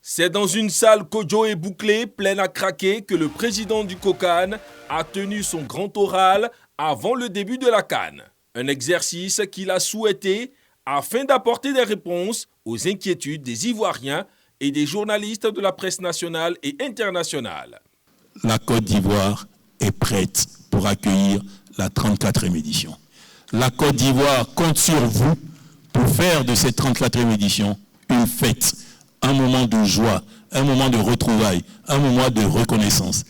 C'est dans une salle Kodjo et bouclée, pleine à craquer, que le président du COCAN a tenu son grand oral avant le début de la CAN. Un exercice qu'il a souhaité afin d'apporter des réponses aux inquiétudes des Ivoiriens et des journalistes de la presse nationale et internationale. La Côte d'Ivoire est prête pour accueillir la 34e édition. La Côte d'Ivoire compte sur vous pour faire de cette 34e édition une fête, un moment de joie, un moment de retrouvailles, un moment de reconnaissance.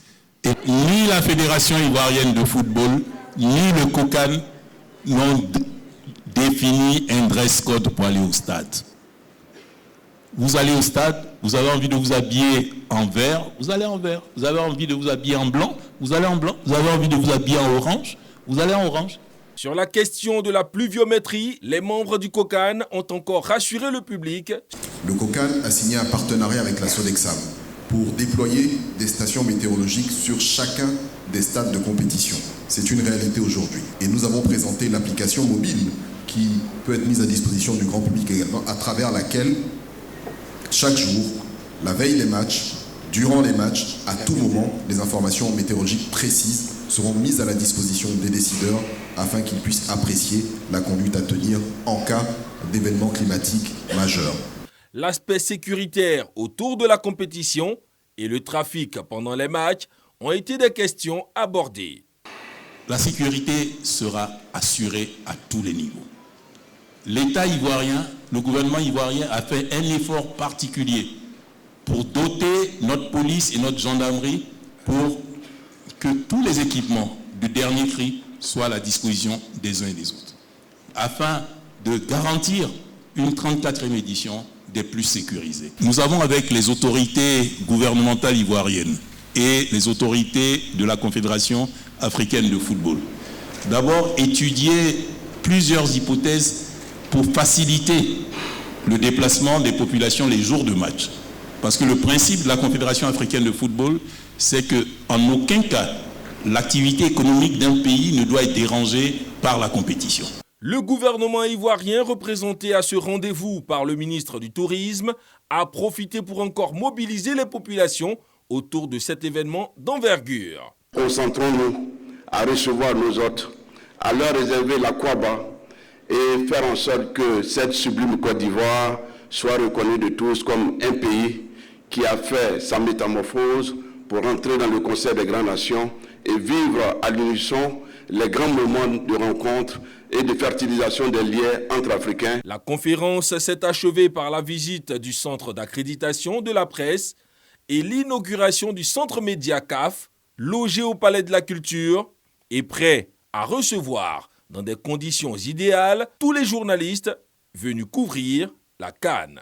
Et ni la Fédération ivoirienne de football, ni le COCAN n'ont défini un dress code pour aller au stade. Vous allez au stade, vous avez envie de vous habiller en vert, vous allez en vert. Vous avez envie de vous habiller en blanc, vous allez en blanc. Vous avez envie de vous habiller en orange, vous allez en orange. Sur la question de la pluviométrie, les membres du COCAN ont encore rassuré le public. Le COCAN a signé un partenariat avec la Sodexam pour déployer des stations météorologiques sur chacun des stades de compétition. C'est une réalité aujourd'hui. Et nous avons présenté l'application mobile qui peut être mise à disposition du grand public également, à travers laquelle, chaque jour, la veille des matchs, durant les matchs, à tout moment, les informations météorologiques précises seront mises à la disposition des décideurs afin qu'ils puissent apprécier la conduite à tenir en cas d'événements climatiques majeurs. L'aspect sécuritaire autour de la compétition et le trafic pendant les matchs ont été des questions abordées. La sécurité sera assurée à tous les niveaux. L'État ivoirien, le gouvernement ivoirien a fait un effort particulier pour doter notre police et notre gendarmerie pour que tous les équipements de dernier cri soient à la disposition des uns et des autres, afin de garantir une 34e édition des plus sécurisées. Nous avons, avec les autorités gouvernementales ivoiriennes et les autorités de la Confédération africaine de football, d'abord étudié plusieurs hypothèses pour faciliter le déplacement des populations les jours de match. Parce que le principe de la Confédération africaine de football, c'est qu'en aucun cas, l'activité économique d'un pays ne doit être dérangée par la compétition. Le gouvernement ivoirien, représenté à ce rendez-vous par le ministre du Tourisme, a profité pour encore mobiliser les populations autour de cet événement d'envergure. Concentrons-nous à recevoir nos hôtes, à leur réserver la Kwaba et faire en sorte que cette sublime Côte d'Ivoire soit reconnue de tous comme un pays qui a fait sa métamorphose pour entrer dans le concert des grandes nations et vivre à l'unisson les grands moments de rencontre et de fertilisation des liens entre Africains. La conférence s'est achevée par la visite du centre d'accréditation de la presse et l'inauguration du centre média CAF, logé au Palais de la Culture et prêt à recevoir dans des conditions idéales tous les journalistes venus couvrir la CAN.